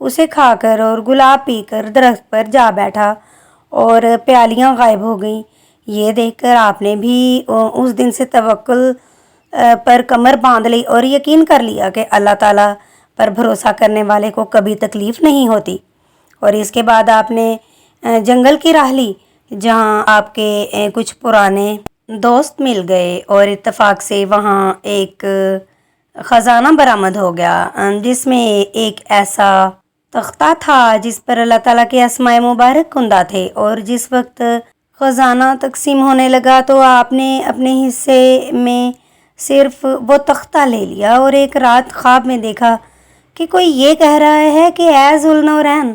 اسے کھا کر اور گلاب پی کر درخت پر جا بیٹھا اور پیالیاں غائب ہو گئیں۔ یہ دیکھ کر آپ نے بھی اس دن سے توکل پر کمر باندھ لی اور یقین کر لیا کہ اللہ تعالیٰ پر بھروسہ کرنے والے کو کبھی تکلیف نہیں ہوتی۔ اور اس کے بعد آپ نے جنگل کی راہ لی، جہاں آپ کے کچھ پرانے دوست مل گئے اور اتفاق سے وہاں ایک خزانہ برآمد ہو گیا، جس میں ایک ایسا تختہ تھا جس پر اللہ تعالیٰ کے اسماء مبارک کندہ تھے۔ اور جس وقت خزانہ تقسیم ہونے لگا تو آپ نے اپنے حصے میں صرف وہ تختہ لے لیا اور ایک رات خواب میں دیکھا کہ کوئی یہ کہہ رہا ہے کہ اے ذوالنورین،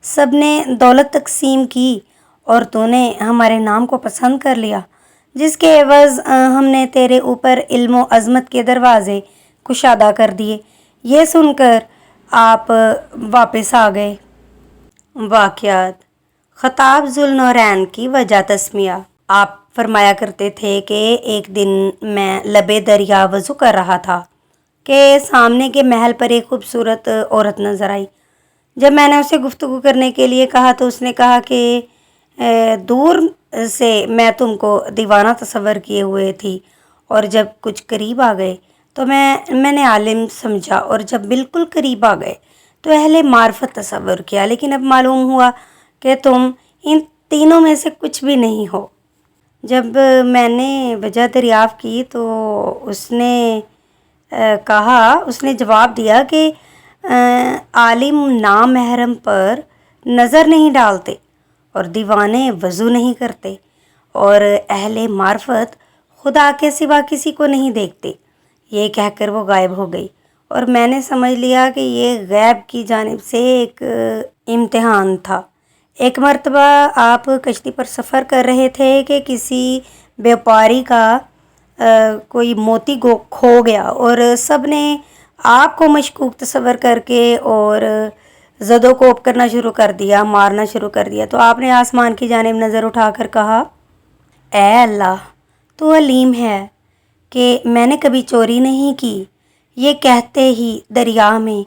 سب نے دولت تقسیم کی اور تو نے ہمارے نام کو پسند کر لیا، جس کے عوض ہم نے تیرے اوپر علم و عظمت کے دروازے کشادہ کر دیے۔ یہ سن کر آپ واپس آ گئے۔ واقعات: خطاب ذوالنورین کی وجہ تسمیہ۔ آپ فرمایا کرتے تھے کہ ایک دن میں لبے دریا وضو کر رہا تھا کہ سامنے کے محل پر ایک خوبصورت عورت نظر آئی۔ جب میں نے اسے گفتگو کرنے کے لیے کہا تو اس نے کہا کہ دور سے میں تم کو دیوانہ تصور کیے ہوئے تھی، اور جب کچھ قریب آ گئے تو میں نے عالم سمجھا، اور جب بالکل قریب آ گئے تو اہل معرفت تصور کیا، لیکن اب معلوم ہوا کہ تم ان تینوں میں سے کچھ بھی نہیں ہو۔ جب میں نے وجہ دریافت کی تو اس نے جواب دیا کہ عالم نامحرم پر نظر نہیں ڈالتے اور دیوانے وضو نہیں کرتے، اور اہل معرفت خدا کے سوا کسی کو نہیں دیکھتے۔ یہ کہہ کر وہ غائب ہو گئی، اور میں نے سمجھ لیا کہ یہ غیب کی جانب سے ایک امتحان تھا۔ ایک مرتبہ آپ کشتی پر سفر کر رہے تھے کہ کسی بیوپاری کا کوئی موتی کھو گیا، اور سب نے آپ کو مشکوک تصور کر کے اور زد و کوب کرنا شروع کر دیا، مارنا شروع کر دیا۔ تو آپ نے آسمان کی جانب نظر اٹھا کر کہا، اے اللہ، تو علیم ہے کہ میں نے کبھی چوری نہیں کی۔ یہ کہتے ہی دریا میں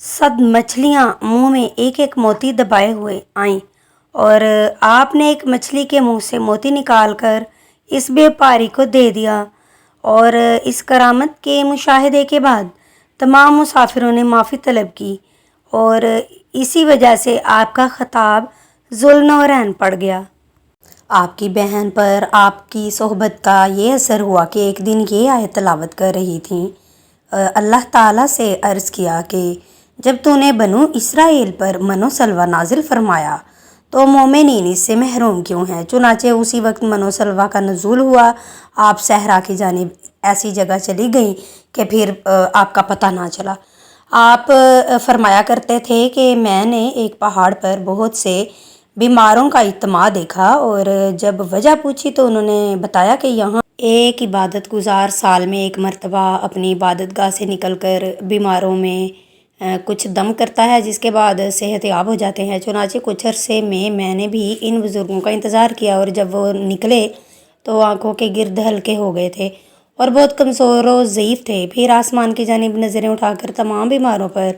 100 مچھلیاں منہ میں ایک ایک موتی دبائے ہوئے آئیں، اور آپ نے ایک مچھلی کے منہ سے موتی نکال کر اس بیوپاری کو دے دیا۔ اور اس کرامت کے مشاہدے کے بعد تمام مسافروں نے معافی طلب کی، اور اسی وجہ سے آپ کا خطاب ذوالنورین پڑ گیا۔ آپ کی بہن پر آپ کی صحبت کا یہ اثر ہوا کہ ایک دن یہ آیت تلاوت کر رہی تھیں۔ اللہ تعالیٰ سے عرض کیا کہ جب تو نے بنو اسرائیل پر من و سلوہ نازل فرمایا تو مومنین اس سے محروم کیوں ہیں؟ چنانچہ اسی وقت من و سلوہ کا نزول ہوا۔ آپ صحرا کی جانب ایسی جگہ چلی گئیں کہ پھر آپ کا پتہ نہ چلا۔ آپ فرمایا کرتے تھے کہ میں نے ایک پہاڑ پر بہت سے بیماروں کا اجتماع دیکھا، اور جب وجہ پوچھی تو انہوں نے بتایا کہ یہاں ایک عبادت گزار سال میں ایک مرتبہ اپنی عبادت گاہ سے نکل کر بیماروں میں کچھ دم کرتا ہے، جس کے بعد صحت یاب ہو جاتے ہیں۔ چنانچہ کچھ عرصے میں نے بھی ان بزرگوں کا انتظار کیا، اور جب وہ نکلے تو آنکھوں کے گرد ہلکے ہو گئے تھے اور بہت کمزور و ضعیف تھے۔ پھر آسمان کی جانب نظریں اٹھا کر تمام بیماروں پر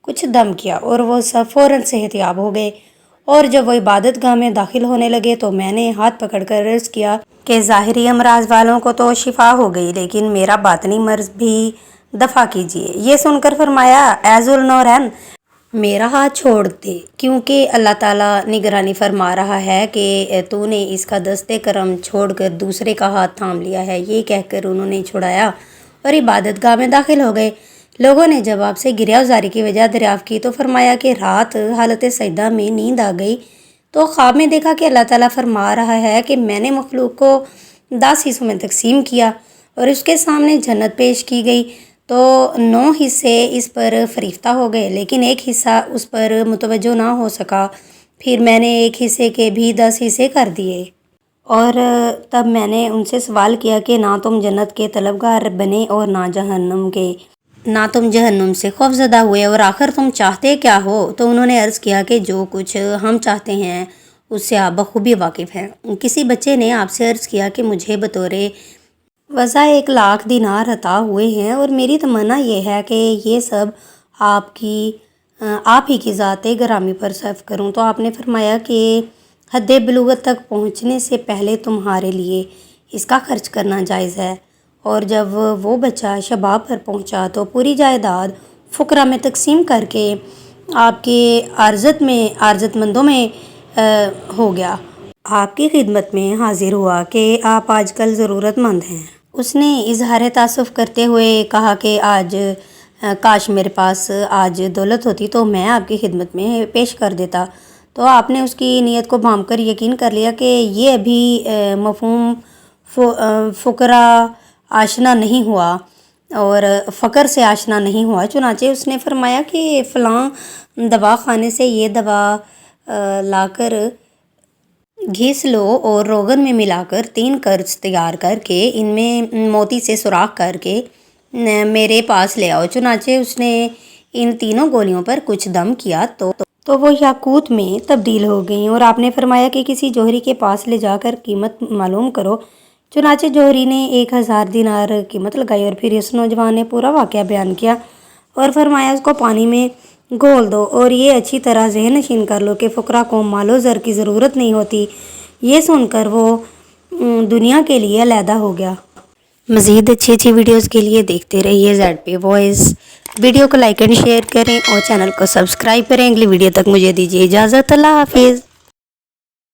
کچھ دم کیا اور وہ سب فوراً صحت یاب ہو گئے۔ اور جب وہ عبادت گاہ میں داخل ہونے لگے تو میں نے ہاتھ پکڑ کر عرض کیا کہ ظاہری امراض والوں کو تو شفا ہو گئی، لیکن میرا باطنی مرض بھی دفع کیجیے۔ یہ سن کر فرمایا، اے ذوالنورین، میرا ہاتھ چھوڑ دے، کیونکہ اللہ تعالیٰ نگرانی فرما رہا ہے کہ تو نے اس کا دست کرم چھوڑ کر دوسرے کا ہاتھ تھام لیا ہے۔ یہ کہہ کر انہوں نے چھڑایا اور عبادت گاہ میں داخل ہو گئے۔ لوگوں نے جب آپ سے گریہ وزاری کی وجہ دریافت کی تو فرمایا کہ رات حالت سجدہ میں نیند آ گئی تو خواب میں دیکھا کہ اللہ تعالیٰ فرما رہا ہے کہ میں نے مخلوق کو 10 حصوں میں تقسیم کیا، اور اس کے سامنے جنت پیش کی گئی تو 9 حصے اس پر فریفتہ ہو گئے، لیکن ایک حصہ اس پر متوجہ نہ ہو سکا۔ پھر میں نے ایک حصے کے بھی 10 حصے کر دیے، اور تب میں نے ان سے سوال کیا کہ نہ تم جنت کے طلبگار بنے اور نہ تم جہنم سے خوف زدہ ہوئے، اور آخر تم چاہتے کیا ہو؟ تو انہوں نے عرض کیا کہ جو کچھ ہم چاہتے ہیں اس سے آپ بخوبی واقف ہیں۔ کسی بچے نے آپ سے عرض کیا کہ مجھے بطور وضع 1,00,000 دینار عطا ہوئے ہیں، اور میری تمنا یہ ہے کہ یہ سب آپ کی آپ ہی کی ذات گرامی پر صرف کروں، تو آپ نے فرمایا کہ حد بلوغت تک پہنچنے سے پہلے تمہارے لیے اس کا خرچ کرنا جائز ہے، اور جب وہ بچہ شباب پر پہنچا تو پوری جائیداد فقراء میں تقسیم کر کے آپ کے عارضت مندوں میں ہو گیا۔ آپ کی خدمت میں حاضر ہوا کہ آپ آج کل ضرورت مند ہیں۔ اس نے اظہار تاسف کرتے ہوئے کہا کہ کاش میرے پاس آج دولت ہوتی تو میں آپ کی خدمت میں پیش کر دیتا۔ تو آپ نے اس کی نیت کو بھانپ کر یقین کر لیا کہ یہ ابھی مفہوم فقراء آشنا نہیں ہوا اور فقر سے آشنا نہیں ہوا، چنانچہ اس نے فرمایا کہ فلاں دوا خانے سے یہ دوا لا کر گھیس لو اور روغن میں ملا کر 3 قرض تیار کر کے ان میں موتی سے سوراخ کر کے میرے پاس لے آؤ۔ چنانچہ اس نے ان 3 گولیوں پر کچھ دم کیا تو وہ یاقوت میں تبدیل ہو گئیں، اور آپ نے فرمایا کہ کسی جوہری کے پاس لے جا کر قیمت معلوم کرو۔ چنانچہ جوہری نے 1000 دینار قیمت لگائی، اور پھر اس نوجوان نے پورا واقعہ بیان کیا اور فرمایا اس کو پانی میں گھول دو اور یہ اچھی طرح ذہن نشین کر لو کہ فقراء کو مال و زر کی ضرورت نہیں ہوتی۔ یہ سن کر وہ دنیا کے لیے علیحدہ ہو گیا۔ مزید اچھی ویڈیوز کے لیے دیکھتے رہیے ZP وائس۔ ویڈیو کو لائک اینڈ شیئر کریں اور چینل کو سبسکرائب کریں۔ اگلی ویڈیو تک مجھے دیجیے اجازت۔ اللہ حافظ۔